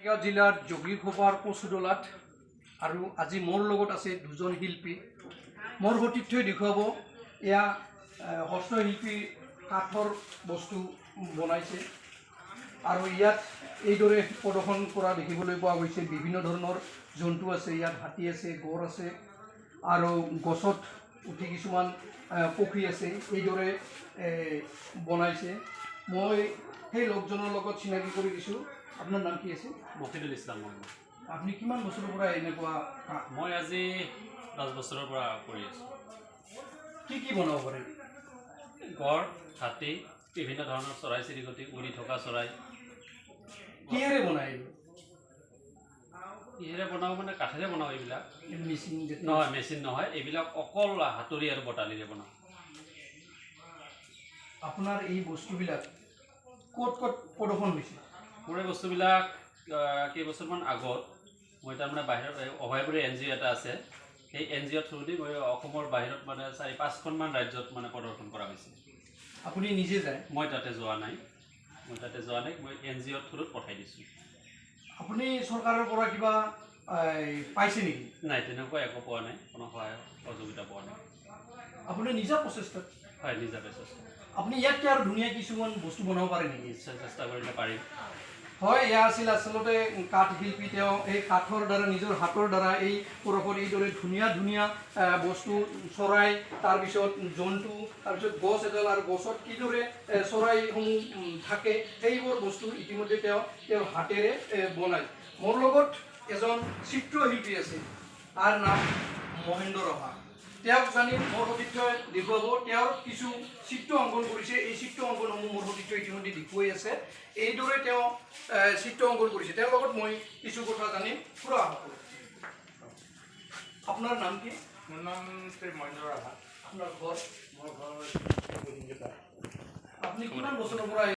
বঙাইগাঁও জিলাৰ যোগীঘোপাৰ কচুদলাত আৰু আজি মোৰ লগত আছে দুজন শিল্পী। মোৰ সতীৰ্থই দেখুৱাব এয়া হস্তশিল্পী কাঠৰ বস্তু বনাইছে আৰু ইয়াত এইদৰে প্ৰদৰ্শন কৰা দেখিবলৈ পোৱা গৈছে। বিভিন্ন ধৰণৰ জন্তু আছে, ইয়াত হাতী আছে, গড় আছে আৰু গছত উঠি কিছুমান পক্ষী আছে, এইদৰে বনাইছে। মই সেই লোকজনৰ লগত চিনাকি কৰি দিছোঁ। আপোনাৰ নাম কি আছে? মফিদুল ইছলাম। আপুনি কিমান বছৰৰ পৰা এনেকুৱা? মই আজি 10 বছৰৰ পৰা কৰি আছোঁ। কি কি বনাব পাৰে? গড়, হাতী, বিভিন্ন ধৰণৰ চৰাই চিৰিকটি, উৰি থকা চৰাই। কিহেৰে বনায়? কিহেৰে বনাওঁ মানে কাঠেৰে বনাওঁ এইবিলাক। মেচিন নহয়, মেচিন নহয়, এইবিলাক অকল হাতুৰি আৰু বটালিৰে বনাওঁ। আপোনাৰ এই বস্তুবিলাক ক'ত ক'ত প্ৰদৰ্শন হৈছে? মোৰ এই বস্তুবিলাক কেইবছৰমান আগত মই তাৰমানে বাহিৰত অভয়পুৰী NGO এটা আছে, সেই NGO থ্ৰু দি মই অসমৰ বাহিৰত মানে 4-5খনমান ৰাজ্যত মানে প্ৰদৰ্শন কৰা হৈছে। আপুনি নিজে যায়? মই তাতে যোৱা নাই, মই NGO থ্ৰুত পঠাই দিছোঁ। আপুনি চৰকাৰৰ পৰা কিবা পাইছে নেকি? নাই, তেনেকুৱা একো পোৱা নাই, কোনো সহায় সহযোগিতা পোৱা নাই। আপুনি নিজা প্ৰচেষ্টাত? হয়, নিজা প্ৰচেষ্টা। আপুনি ইয়াতকৈ আৰু ধুনীয়া কিছুমান বস্তু বনাব পাৰে নেকি? নিশ্চয় চেষ্টা কৰিলে পাৰিম। হয়, এয়া আছিল আচলতে কাঠ শিল্পী। তেওঁ এই কাঠৰ দ্বাৰা, নিজৰ হাতৰ দ্বাৰা এই পৰশৰ এইদৰে ধুনীয়া ধুনীয়া বস্তু, চৰাই, তাৰপিছত জন্তু, তাৰপিছত গছ এডাল আৰু গছত কিদৰে চৰাইসমূহ থাকে, সেইবোৰ বস্তু ইতিমধ্যে তেওঁৰ হাতেৰে বনায়। মোৰ লগত এজন চিত্ৰশিল্পী আছে, তাৰ নাম মহেন্দ্ৰ ৰহা। তেওঁক জানি মোৰ সতীৰ্থই দেখুৱাব। তেওঁ কিছু চিত্ৰ অংকন কৰিছে। এই চিত্ৰ অংকনসমূহ মোৰ সতীৰ্থই ইতিমধ্যে দেখুৱাই আছে। এইদৰে তেওঁ চিত্ৰ অংকন কৰিছে। তেওঁৰ লগত মই কিছু কথা জানিম। পুৰা আপোনাৰ নাম কি? মোৰ নাম শ্ৰী মহেন্দ্ৰ ৰাভা। আপোনাৰ ঘৰ? মোৰ ঘৰ। আপুনি কিমান বছৰৰ পৰা